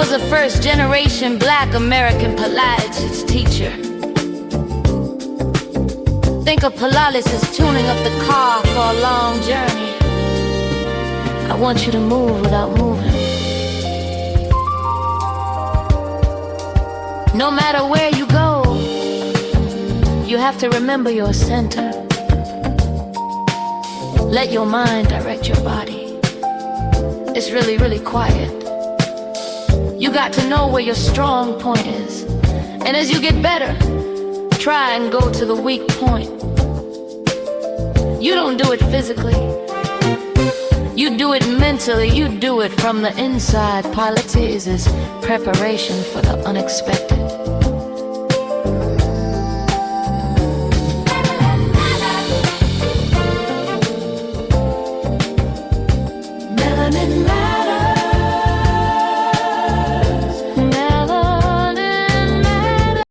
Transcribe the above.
was a first-generation black American Pilates teacher. Think of Pilates as tuning up the car for a long journey. I want you to move without moving. No matter where you go, you have to remember your center. Let your mind direct your body. It's really, really quiet. You got to know where your strong point is. And as you get better, try and go to the weak point. You don't do it physically. You do it mentally. You do it from the inside. Pilates is preparation for the unexpected.